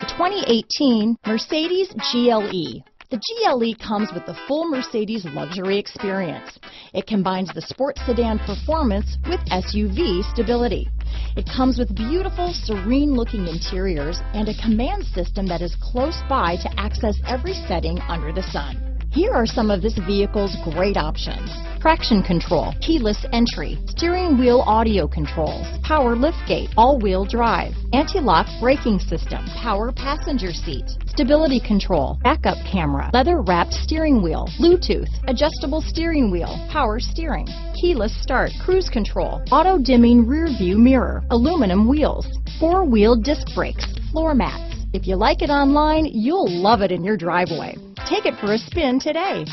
The 2018 Mercedes GLE. The GLE comes with the full Mercedes luxury experience. It combines the sports sedan performance with SUV stability. It comes with beautiful, serene-looking interiors and a command system that is close by to access every setting under the sun. Here are some of this vehicle's great options: traction control, keyless entry, steering wheel audio controls, power liftgate, all-wheel drive, anti-lock braking system, power passenger seat, stability control, backup camera, leather-wrapped steering wheel, Bluetooth, adjustable steering wheel, power steering, keyless start, cruise control, auto-dimming rear view mirror, aluminum wheels, four-wheel disc brakes, floor mats. If you like it online, you'll love it in your driveway. Take it for a spin today.